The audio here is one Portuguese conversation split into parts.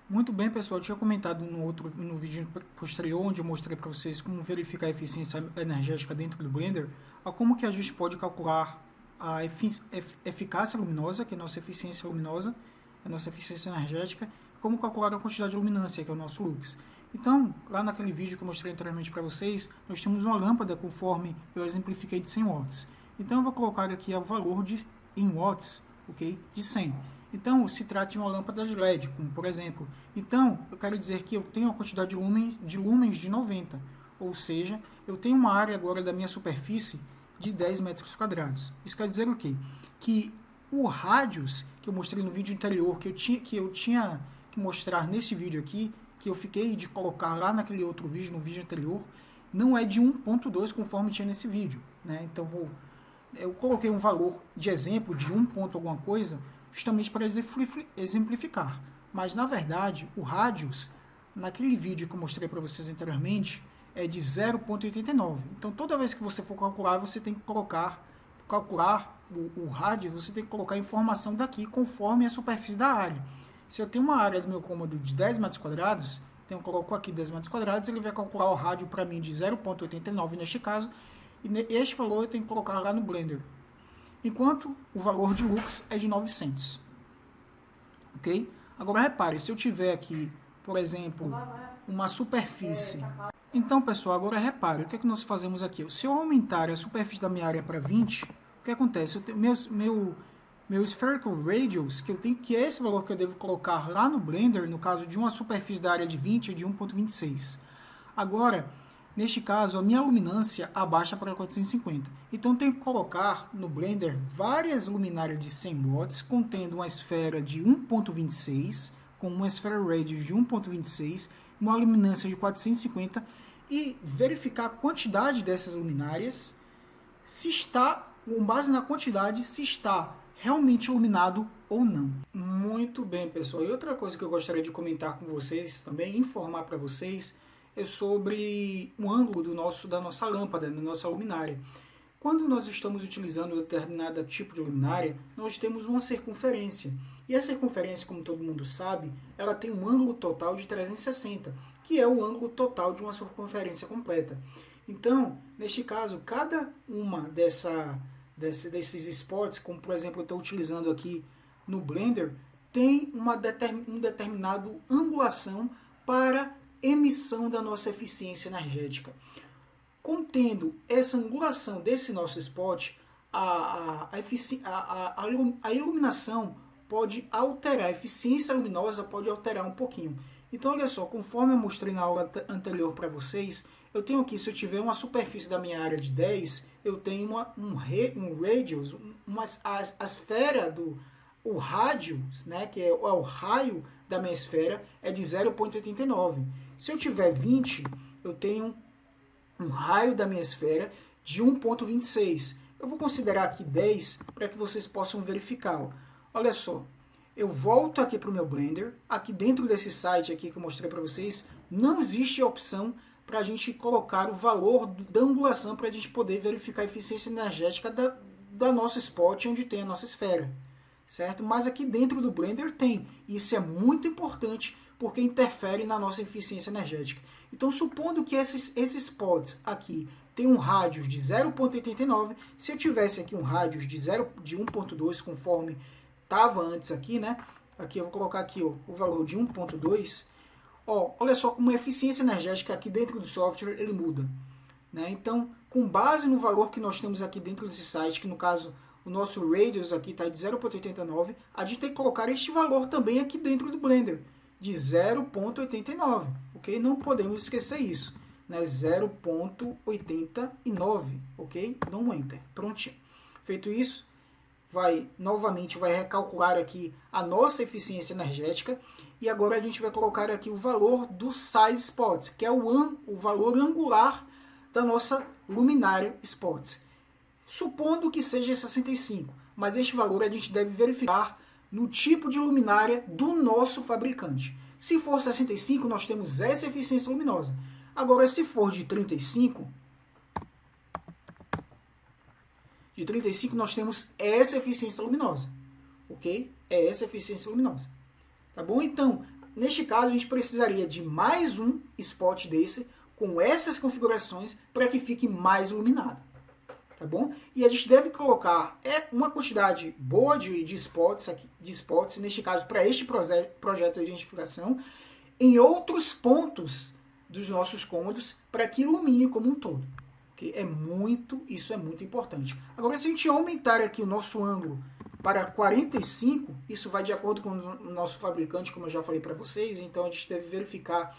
Muito bem, pessoal. Eu tinha comentado no vídeo posterior, onde eu mostrei para vocês como verificar a eficiência energética dentro do Blender, a como que a gente pode calcular a eficácia luminosa, que é a nossa eficiência luminosa, a nossa eficiência energética, como calcular a quantidade de luminância, que é o nosso lux. Então, lá naquele vídeo que eu mostrei anteriormente para vocês, nós temos uma lâmpada conforme eu exemplifiquei de 100 watts. Então, eu vou colocar aqui o valor em watts, ok? De 100. Então, se trata de uma lâmpada de LED, como por exemplo. Então, eu quero dizer que eu tenho uma quantidade de lumens de 90. Ou seja, eu tenho uma área agora da minha superfície de 10 metros quadrados. Isso quer dizer o quê? Que o rádius que eu mostrei no vídeo anterior, que eu tinha que mostrar nesse vídeo aqui, que eu fiquei de colocar lá naquele outro vídeo, no vídeo anterior, não é de 1.2 conforme tinha nesse vídeo, né? Então, eu coloquei um valor de exemplo de 1 ponto alguma coisa, justamente para exemplificar. Mas, na verdade, o rádius, naquele vídeo que eu mostrei para vocês anteriormente, é de 0.89. Então, toda vez que você for calcular, você tem que calcular o rádio, você tem que colocar a informação daqui conforme a superfície da área. Se eu tenho uma área do meu cômodo de 10 metros quadrados, então eu coloco aqui 10 metros quadrados, ele vai calcular o rádio para mim de 0.89 neste caso, e este valor eu tenho que colocar lá no Blender. Enquanto o valor de lux é de 900. Ok? Agora repare, se eu tiver aqui, por exemplo, uma superfície. Então, pessoal, agora repare, o que é que nós fazemos aqui? Se eu aumentar a superfície da minha área para 20, o que acontece? Eu tenho meu spherical radius, que é esse valor que eu devo colocar lá no Blender, no caso de uma superfície da área de 20, é de 1.26. Agora, neste caso, a minha luminância abaixa para 450. Então, tenho que colocar no Blender várias luminárias de 100 watts, contendo uma esfera de 1.26, com uma esfera radius de 1.26, uma luminância de 450, e verificar a quantidade dessas luminárias, se está, com base na quantidade, se está realmente iluminado ou não. Muito bem, pessoal. E outra coisa que eu gostaria de comentar com vocês, também informar para vocês, é sobre o ângulo da nossa lâmpada, da nossa luminária. Quando nós estamos utilizando determinado tipo de luminária, nós temos uma circunferência. E a circunferência, como todo mundo sabe, ela tem um ângulo total de 360, que é o ângulo total de uma circunferência completa. Então, neste caso, cada uma desses spots, como por exemplo eu estou utilizando aqui no Blender, tem uma determinada angulação para emissão da nossa eficiência energética. Contendo essa angulação desse nosso spot, a iluminação pode alterar, a eficiência luminosa pode alterar um pouquinho. Então, olha só, conforme eu mostrei na aula anterior para vocês, eu tenho aqui, se eu tiver uma superfície da minha área de 10, eu tenho um radius, a esfera o rádio, né, que é o raio da minha esfera, é de 0.89. Se eu tiver 20, eu tenho um raio da minha esfera de 1.26. Eu vou considerar aqui 10 para que vocês possam verificar. Ó. Olha só, eu volto aqui para o meu Blender. Aqui dentro desse site aqui que eu mostrei para vocês, não existe a opção para a gente colocar o valor da angulação para a gente poder verificar a eficiência energética da nossa spot onde tem a nossa esfera. Certo? Mas aqui dentro do Blender tem. Isso é muito importante porque interfere na nossa eficiência energética. Então, supondo que esses spots aqui têm um rádius de 0.89, se eu tivesse aqui um rádius de 1.2, conforme estava antes aqui, né? Aqui eu vou colocar aqui ó, o valor de 1.2. Olha só como a eficiência energética aqui dentro do software ele muda. Né? Então, com base no valor que nós temos aqui dentro desse site, que no caso o nosso radius aqui está de 0.89, a gente tem que colocar este valor também aqui dentro do Blender, de 0.89, ok? Não podemos esquecer isso, né? 0.89, ok? Dá um Enter, prontinho. Feito isso, novamente vai recalcular aqui a nossa eficiência energética, e agora a gente vai colocar aqui o valor do size spots, que é o valor angular da nossa luminária spots. Supondo que seja 65, mas este valor a gente deve verificar no tipo de luminária do nosso fabricante. Se for 65, nós temos essa eficiência luminosa. Agora, se for de 35, nós temos essa eficiência luminosa. Ok? É essa eficiência luminosa. Tá bom? Então, neste caso, a gente precisaria de mais um spot desse, com essas configurações, para que fique mais iluminado. Tá bom? E a gente deve colocar uma quantidade boa de spots, neste caso, para este projeto de identificação, em outros pontos dos nossos cômodos, para que ilumine como um todo. Okay? Isso é muito importante. Agora, se a gente aumentar aqui o nosso ângulo para 45, isso vai de acordo com o nosso fabricante, como eu já falei para vocês, então a gente deve verificar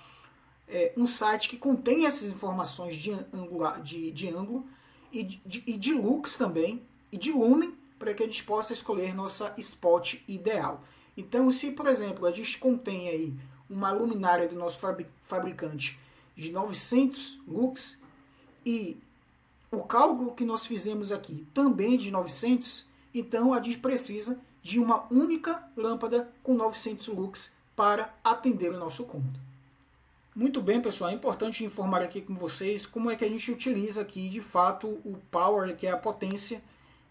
um site que contém essas informações de ângulo, e de lux também, e de lumen, para que a gente possa escolher nossa spot ideal. Então, se, por exemplo, a gente contém aí uma luminária do nosso fabricante de 900 lux, e o cálculo que nós fizemos aqui também de 900, então a gente precisa de uma única lâmpada com 900 lux para atender o nosso cômodo. Muito bem, pessoal, é importante informar aqui com vocês como é que a gente utiliza aqui, de fato, o power, que é a potência,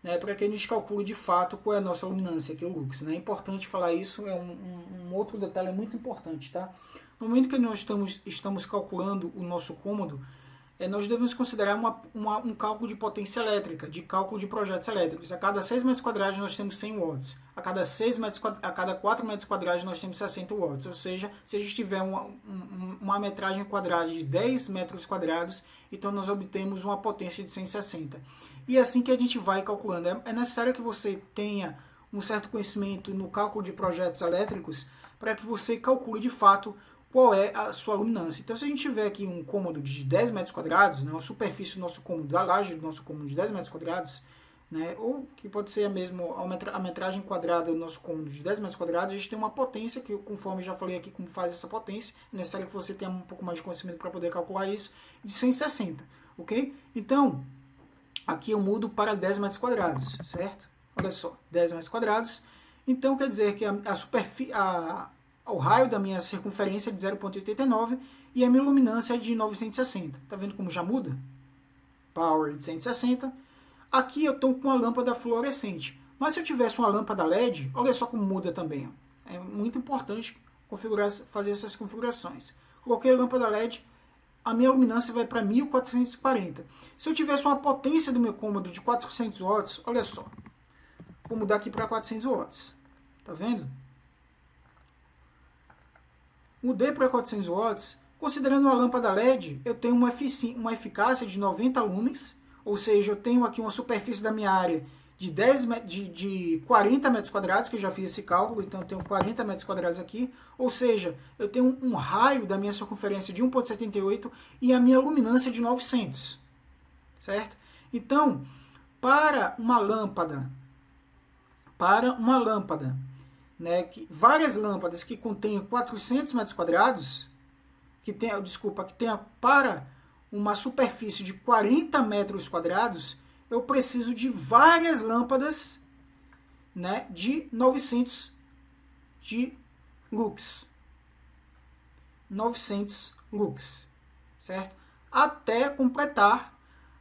né, para que a gente calcule, de fato, qual é a nossa luminância, que é o lux. Né? É importante falar isso, é um outro detalhe muito importante. Tá? No momento que nós estamos calculando o nosso cômodo, nós devemos considerar um cálculo de potência elétrica, de cálculo de projetos elétricos. A cada 6 metros quadrados nós temos 100 watts. A cada 4 metros quadrados nós temos 60 watts. Ou seja, se a gente tiver uma metragem quadrada de 10 metros quadrados, então nós obtemos uma potência de 160. E é assim que a gente vai calculando. É necessário que você tenha um certo conhecimento no cálculo de projetos elétricos para que você calcule de fato qual é a sua luminância. Então, se a gente tiver aqui um cômodo de 10 metros quadrados, né, a superfície do nosso cômodo, da laje do nosso cômodo de 10 metros quadrados, né, ou que pode ser a metragem quadrada do nosso cômodo de 10 metros quadrados, a gente tem uma potência, que conforme já falei aqui como faz essa potência, é necessário que você tenha um pouco mais de conhecimento para poder calcular isso, de 160, ok? Então, aqui eu mudo para 10 metros quadrados, certo? Olha só, 10 metros quadrados, então quer dizer que o raio da minha circunferência é de 0,89 e a minha luminância é de 960. Tá vendo como já muda? Power de 160. Aqui eu estou com uma lâmpada fluorescente. Mas se eu tivesse uma lâmpada LED, olha só como muda também. Ó. É muito importante fazer essas configurações. Coloquei a lâmpada LED, a minha luminância vai para 1440. Se eu tivesse uma potência do meu cômodo de 400 watts, olha só. Vou mudar aqui para 400 watts. Tá vendo? Mudei para 400 watts, considerando uma lâmpada LED, eu tenho uma eficácia de 90 lumens, ou seja, eu tenho aqui uma superfície da minha área de 40 metros quadrados, que eu já fiz esse cálculo, então eu tenho 40 metros quadrados aqui, ou seja, eu tenho um raio da minha circunferência de 1,78 e a minha luminância de 900, certo? Então, para uma lâmpada, né, várias lâmpadas que contenham 400 metros quadrados, que tenha para uma superfície de 40 metros quadrados, eu preciso de várias lâmpadas, né, de 900 de lux. 900 lux, certo? Até completar,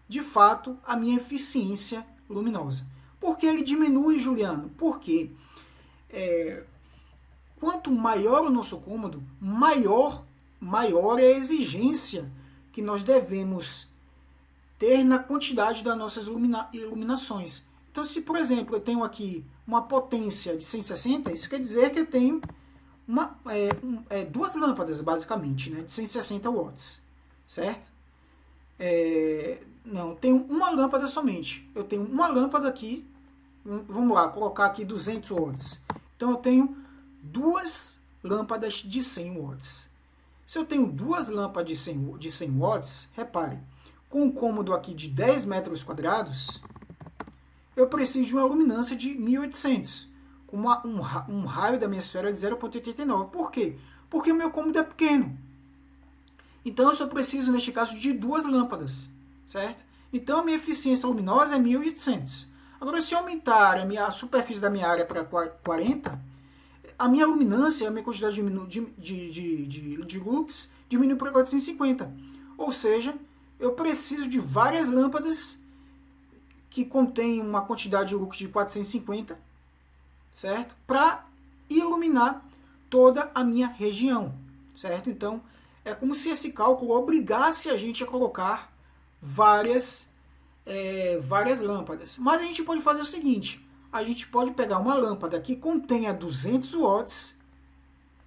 de fato, a minha eficiência luminosa. Por que ele diminui, Juliano? Porque quanto maior o nosso cômodo, maior é a exigência que nós devemos ter na quantidade das nossas iluminações. Então, se, por exemplo, eu tenho aqui uma potência de 160, isso quer dizer que eu tenho duas lâmpadas, basicamente, né, de 160 watts, certo? Não, eu tenho uma lâmpada somente. Eu tenho uma lâmpada aqui, vamos lá, colocar aqui 200 watts. Então, eu tenho duas lâmpadas de 100 watts. Se eu tenho duas lâmpadas de 100 watts, repare, com um cômodo aqui de 10 metros quadrados, eu preciso de uma luminância de 1800, com um raio da minha esfera de 0,89. Por quê? Porque o meu cômodo é pequeno. Então, eu só preciso, neste caso, de duas lâmpadas, certo? Então, a minha eficiência luminosa é 1800. Agora, se eu aumentar a superfície da minha área para 40, a minha luminância, a minha quantidade de lux diminui para 450. Ou seja, eu preciso de várias lâmpadas que contêm uma quantidade de lux de 450, certo? Para iluminar toda a minha região, certo? Então, é como se esse cálculo obrigasse a gente a colocar várias lâmpadas. Mas a gente pode fazer o seguinte, a gente pode pegar uma lâmpada que contenha 200 watts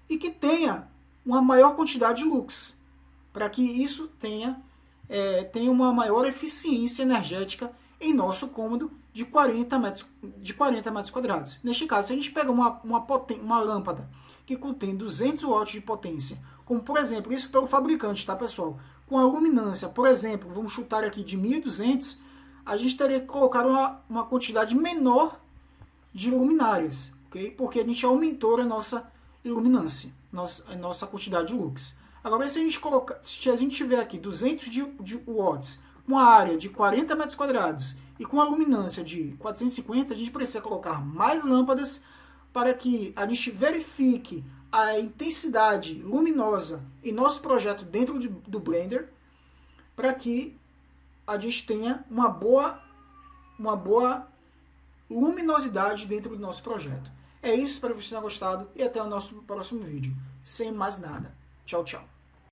e que tenha uma maior quantidade de lux, para que isso tenha uma maior eficiência energética em nosso cômodo de 40 metros quadrados. Neste caso, se a gente pega uma lâmpada que contém 200 watts de potência, como por exemplo, isso pelo fabricante, tá pessoal? Com a luminância, por exemplo, vamos chutar aqui de 1200, a gente teria que colocar uma quantidade menor de luminárias, ok? Porque a gente aumentou a nossa iluminância, a nossa quantidade de lux. Agora, se a gente tiver aqui 200 de watts, com a área de 40 metros quadrados e com a luminância de 450, a gente precisa colocar mais lâmpadas para que a gente verifique a intensidade luminosa em nosso projeto dentro do Blender, para que a gente tenha uma boa luminosidade dentro do nosso projeto. É isso, espero que vocês tenham gostado e até o nosso próximo vídeo. Sem mais nada. Tchau, tchau.